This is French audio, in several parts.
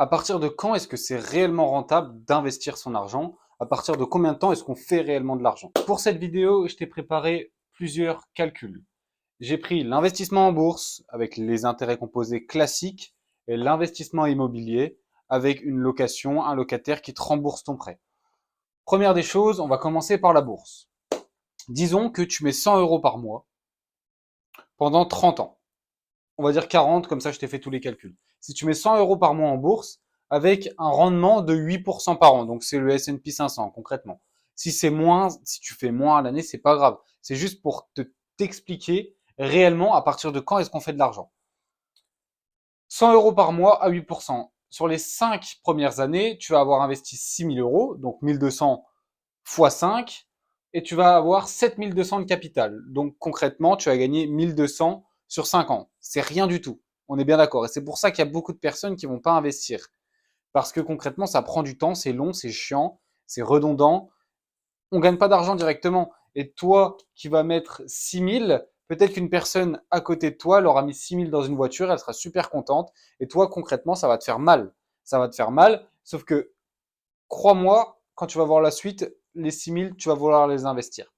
À partir de quand est-ce que c'est réellement rentable d'investir son argent? À partir de combien de temps est-ce qu'on fait réellement de l'argent? Pour cette vidéo, je t'ai préparé plusieurs calculs. J'ai pris l'investissement en bourse avec les intérêts composés classiques et l'investissement immobilier avec une location, un locataire qui te rembourse ton prêt. Première des choses, on va commencer par la bourse. Disons que tu mets 100 euros par mois pendant 30 ans. On va dire 40, comme ça je t'ai fait tous les calculs. Si tu mets 100 euros par mois en bourse, avec un rendement de 8% par an, donc c'est le S&P 500 concrètement. Si c'est moins, si tu fais moins à l'année, c'est pas grave. C'est juste pour t'expliquer réellement à partir de quand est-ce qu'on fait de l'argent. 100 euros par mois à 8%. Sur les 5 premières années, tu vas avoir investi 6 000 euros, donc 1200 fois 5, et tu vas avoir 7 200 de capital. Donc concrètement, tu vas gagner 1200 sur 5 ans. C'est rien du tout. On est bien d'accord. Et c'est pour ça qu'il y a beaucoup de personnes qui vont pas investir. Parce que concrètement, ça prend du temps, c'est long, c'est chiant, c'est redondant. On gagne pas d'argent directement. Et toi qui vas mettre 6 000, peut-être qu'une personne à côté de toi, elle aura mis 6 000 dans une voiture, elle sera super contente. Et toi, concrètement, ça va te faire mal. Ça va te faire mal. Sauf que, crois-moi, quand tu vas voir la suite, les 6 000, tu vas vouloir les investir.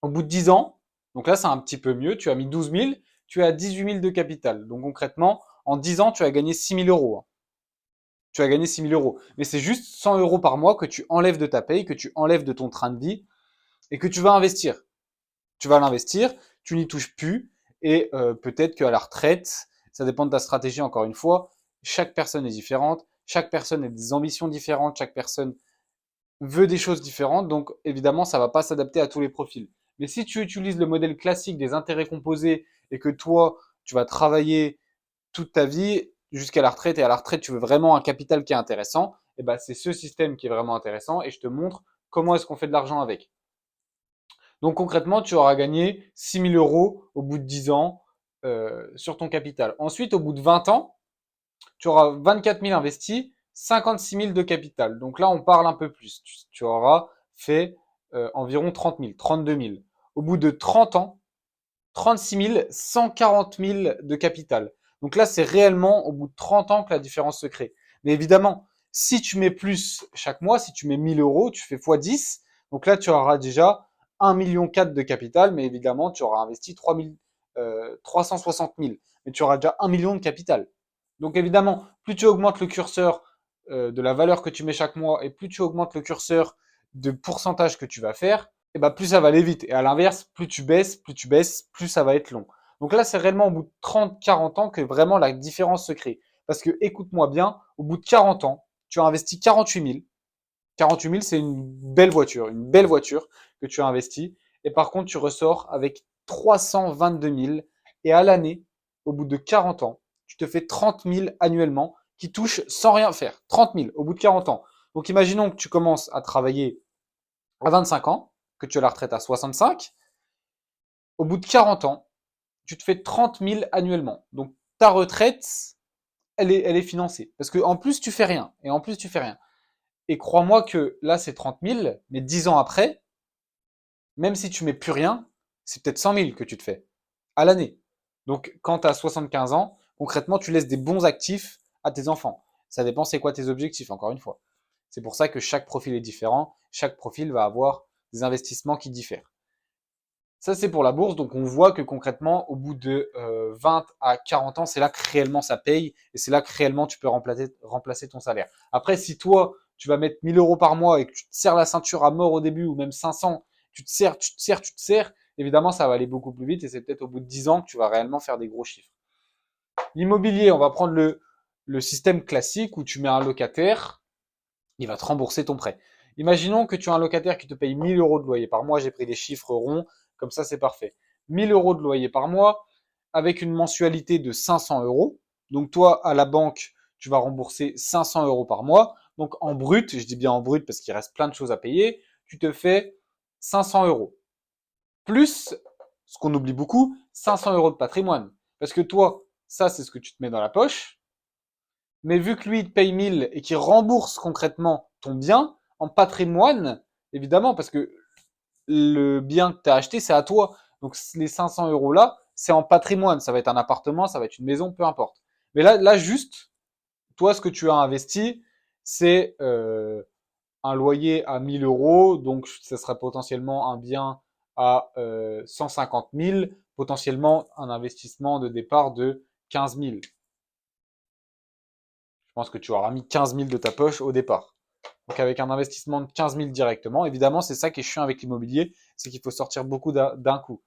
Au bout de 10 ans, donc là c'est un petit peu mieux, tu as mis 12 000, tu es à 18 000 de capital. Donc concrètement, en 10 ans, tu as gagné 6 000 euros, hein. Tu as gagné 6 000 euros. Mais c'est juste 100 euros par mois que tu enlèves de ta paye, que tu enlèves de ton train de vie et que tu vas investir. Tu vas l'investir, tu n'y touches plus et peut-être qu'à la retraite, ça dépend de ta stratégie encore une fois, chaque personne est différente, chaque personne a des ambitions différentes, chaque personne veut des choses différentes, donc évidemment, ça ne va pas s'adapter à tous les profils. Mais si tu utilises le modèle classique des intérêts composés et que toi, tu vas travailler toute ta vie jusqu'à la retraite et à la retraite, tu veux vraiment un capital qui est intéressant, et ben c'est ce système qui est vraiment intéressant et je te montre comment est-ce qu'on fait de l'argent avec. Donc concrètement, tu auras gagné 6 000 euros au bout de 10 ans sur ton capital. Ensuite, au bout de 20 ans, tu auras 24 000 investis, 56 000 de capital. Donc là, on parle un peu plus. Tu auras fait environ 30 000, 32 000. Au bout de 30 ans, 36 000, 140 000 de capital. Donc là, c'est réellement au bout de 30 ans que la différence se crée. Mais évidemment, si tu mets plus chaque mois, si tu mets 1000 euros, tu fais x 10. Donc là, tu auras déjà 1,4 million de capital, mais évidemment, tu auras investi 360 000. Mais tu auras déjà 1 million de capital. Donc évidemment, plus tu augmentes le curseur de la valeur que tu mets chaque mois et plus tu augmentes le curseur de pourcentage que tu vas faire, et ben plus ça va aller vite. Et à l'inverse, plus ça va être long. Donc là, c'est réellement au bout de 30, 40 ans que vraiment la différence se crée. Parce que écoute-moi bien, au bout de 40 ans, tu as investi 48 000. 48 000, c'est une belle voiture que tu as investi. Et par contre, tu ressors avec 322 000. Et à l'année, au bout de 40 ans, tu te fais 30 000 annuellement qui touchent sans rien faire. 30 000 au bout de 40 ans. Donc imaginons que tu commences à travailler à 25 ans, que tu as la retraite à 65. Au bout de 40 ans, tu te fais 30 000 annuellement. Donc ta retraite, elle est financée. Parce qu'en plus, tu fais rien. Et en plus, tu fais rien. Et crois-moi que là, c'est 30 000, mais 10 ans après, même si tu mets plus rien, c'est peut-être 100 000 que tu te fais à l'année. Donc, quand tu as 75 ans, concrètement, tu laisses des bons actifs à tes enfants. Ça dépend c'est quoi tes objectifs, encore une fois. C'est pour ça que chaque profil est différent. Chaque profil va avoir des investissements qui diffèrent. Ça, c'est pour la bourse. Donc, on voit que concrètement, au bout de 20 à 40 ans, c'est là que réellement ça paye et c'est là que réellement tu peux remplacer ton salaire. Après, si toi, tu vas mettre 1000 euros par mois et que tu te serres la ceinture à mort au début ou même 500, tu te serres, évidemment, ça va aller beaucoup plus vite et c'est peut-être au bout de 10 ans que tu vas réellement faire des gros chiffres. L'immobilier, on va prendre le système classique où tu mets un locataire, il va te rembourser ton prêt. Imaginons que tu as un locataire qui te paye 1000 euros de loyer par mois. J'ai pris des chiffres ronds, comme ça c'est parfait. 1000 euros de loyer par mois avec une mensualité de 500 euros. Donc toi, à la banque, tu vas rembourser 500 euros par mois. Donc en brut, je dis bien en brut parce qu'il reste plein de choses à payer, tu te fais 500 euros. Plus, ce qu'on oublie beaucoup, 500 euros de patrimoine. Parce que toi, ça c'est ce que tu te mets dans la poche. Mais vu que lui, il te paye 1000 et qu'il rembourse concrètement ton bien en patrimoine, évidemment, parce que le bien que tu as acheté, c'est à toi. Donc les 500 euros là, c'est en patrimoine. Ça va être un appartement, ça va être une maison, peu importe. Mais là juste, toi, ce que tu as investi, c'est un loyer à 1000 euros, donc ça serait potentiellement un bien à 150 000, potentiellement un investissement de départ de 15 000. Je pense que tu auras mis 15 000 de ta poche au départ. Donc avec un investissement de 15 000 directement, évidemment, c'est ça qui est chiant avec l'immobilier, c'est qu'il faut sortir beaucoup d'un coup.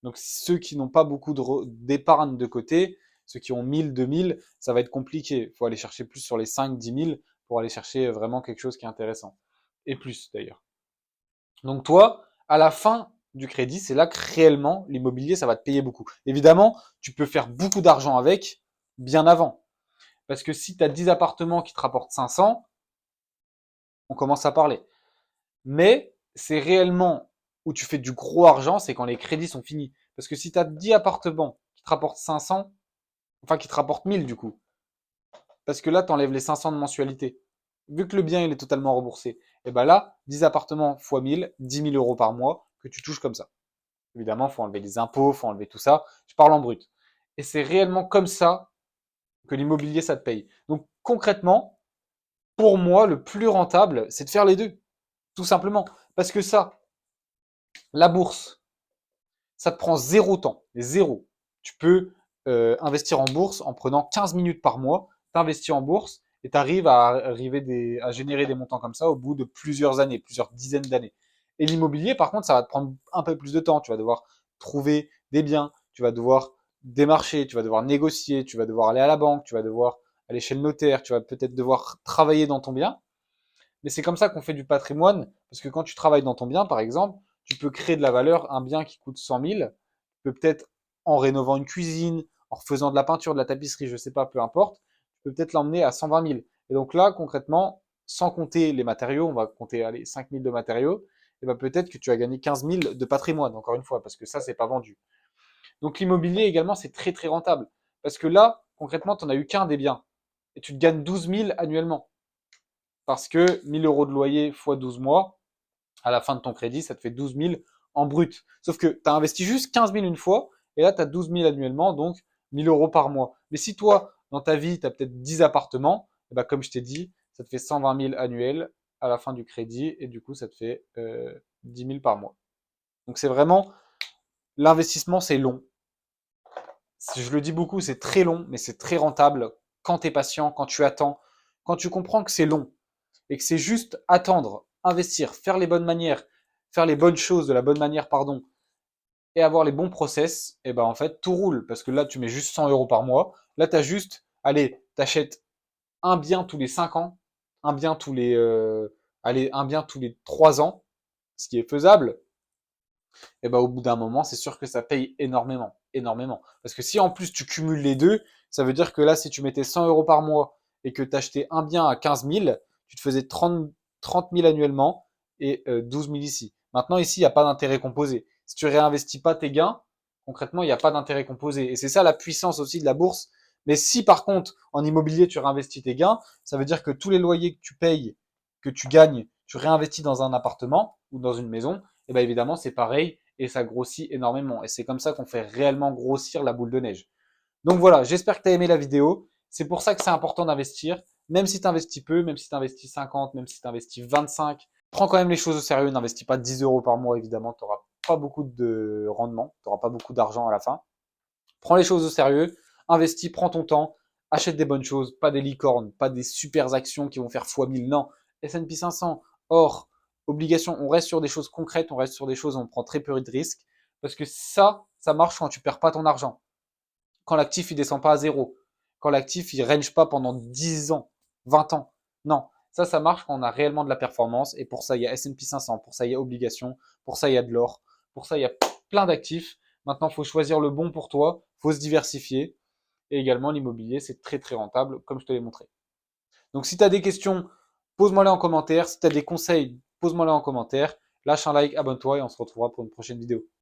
Donc ceux qui n'ont pas beaucoup d'épargne de côté, ceux qui ont 1000, 2000, ça va être compliqué. Il faut aller chercher plus sur les 5, 10 000 pour aller chercher vraiment quelque chose qui est intéressant. Et plus d'ailleurs. Donc toi, à la fin du crédit, c'est là que réellement l'immobilier, ça va te payer beaucoup. Évidemment, tu peux faire beaucoup d'argent avec bien avant. Parce que si tu as 10 appartements qui te rapportent 500, on commence à parler. Mais c'est réellement où tu fais du gros argent, c'est quand les crédits sont finis. Parce que si tu as 10 appartements qui te rapportent 500, enfin qui te rapportent 1000 du coup, parce que là, tu enlèves les 500 de mensualité. Vu que le bien, il est totalement remboursé, et ben là, 10 appartements x 1000, 10 000 euros par mois que tu touches comme ça. Évidemment, il faut enlever les impôts, il faut enlever tout ça. Je parle en brut. Et c'est réellement comme ça que l'immobilier, ça te paye. Donc concrètement, pour moi, le plus rentable, c'est de faire les deux. Tout simplement. Parce que ça, la bourse, ça te prend zéro temps. Zéro. Tu peux investir en bourse en prenant 15 minutes par mois. Tu investis en bourse et tu arrives à générer des montants comme ça au bout de plusieurs années, plusieurs dizaines d'années. Et l'immobilier, par contre, ça va te prendre un peu plus de temps. Tu vas devoir trouver des biens, tu vas devoir démarcher, tu vas devoir négocier, tu vas devoir aller à la banque, tu vas devoir aller chez le notaire, tu vas peut-être devoir travailler dans ton bien. Mais c'est comme ça qu'on fait du patrimoine, parce que quand tu travailles dans ton bien, par exemple, tu peux créer de la valeur. Un bien qui coûte 100 000, tu peux peut-être, en rénovant une cuisine, en refaisant de la peinture, de la tapisserie, je sais pas, peu importe, tu peux peut-être l'emmener à 120 000. Et donc là, concrètement, sans compter les matériaux, on va compter allez, 5 000 de matériaux, et ben peut-être que tu as gagné 15 000 de patrimoine, encore une fois, parce que ça, c'est pas vendu. Donc l'immobilier également, c'est très très rentable. Parce que là, concrètement, tu n'en as eu qu'un des biens. Et tu te gagnes 12 000 annuellement. Parce que 1000 euros de loyer x 12 mois, à la fin de ton crédit, ça te fait 12 000 en brut. Sauf que tu as investi juste 15 000 une fois, et là, tu as 12 000 annuellement, donc 1000 euros par mois. Mais si toi, dans ta vie, tu as peut-être 10 appartements, et ben, comme je t'ai dit, ça te fait 120 000 annuels à la fin du crédit, et du coup, ça te fait 10 000 par mois. Donc c'est vraiment, l'investissement, c'est long. Je le dis beaucoup, c'est très long, mais c'est très rentable quand tu es patient, quand tu attends, quand tu comprends que c'est long et que c'est juste attendre, investir, faire les bonnes manières, faire les bonnes choses de la bonne manière, pardon, et avoir les bons process, et ben en fait, tout roule. Parce que là, tu mets juste 100 euros par mois. Là, tu as juste, allez, t'achètes un bien tous les 5 ans, un bien tous les, allez, un bien tous les 3 ans, ce qui est faisable. Et ben au bout d'un moment, c'est sûr que ça paye énormément, énormément. Parce que si en plus tu cumules les deux, ça veut dire que là, si tu mettais 100 euros par mois et que tu achetais un bien à 15 000, tu te faisais 30 000 annuellement et 12 000 ici. Maintenant, ici, il n'y a pas d'intérêt composé. Si tu réinvestis pas tes gains, concrètement, il n'y a pas d'intérêt composé. Et c'est ça la puissance aussi de la bourse. Mais si par contre, en immobilier, tu réinvestis tes gains, ça veut dire que tous les loyers que tu payes, que tu gagnes, tu réinvestis dans un appartement ou dans une maison, et bien évidemment, c'est pareil et ça grossit énormément. Et c'est comme ça qu'on fait réellement grossir la boule de neige. Donc voilà, j'espère que tu as aimé la vidéo. C'est pour ça que c'est important d'investir. Même si tu investis peu, même si tu investis 50, même si tu investis 25, prends quand même les choses au sérieux. N'investis pas 10 euros par mois, évidemment. Tu n'auras pas beaucoup de rendement. Tu n'auras pas beaucoup d'argent à la fin. Prends les choses au sérieux. Investis, prends ton temps. Achète des bonnes choses, pas des licornes, pas des super actions qui vont faire x1000. Non, S&P 500, or, obligations, on reste sur des choses concrètes, on reste sur des choses où on prend très peu de risques. Parce que ça marche quand tu perds pas ton argent. Quand l'actif, il descend pas à zéro. Quand l'actif, il range pas pendant 10 ans, 20 ans. Non. Ça marche quand on a réellement de la performance. Et pour ça, il y a S&P 500. Pour ça, il y a obligations. Pour ça, il y a de l'or. Pour ça, il y a plein d'actifs. Maintenant, il faut choisir le bon pour toi. Il faut se diversifier. Et également, l'immobilier, c'est très, très rentable, comme je te l'ai montré. Donc, si tu as des questions, pose-moi-les en commentaire. Si tu as des conseils, pose-moi-les en commentaire. Lâche un like, abonne-toi et on se retrouvera pour une prochaine vidéo.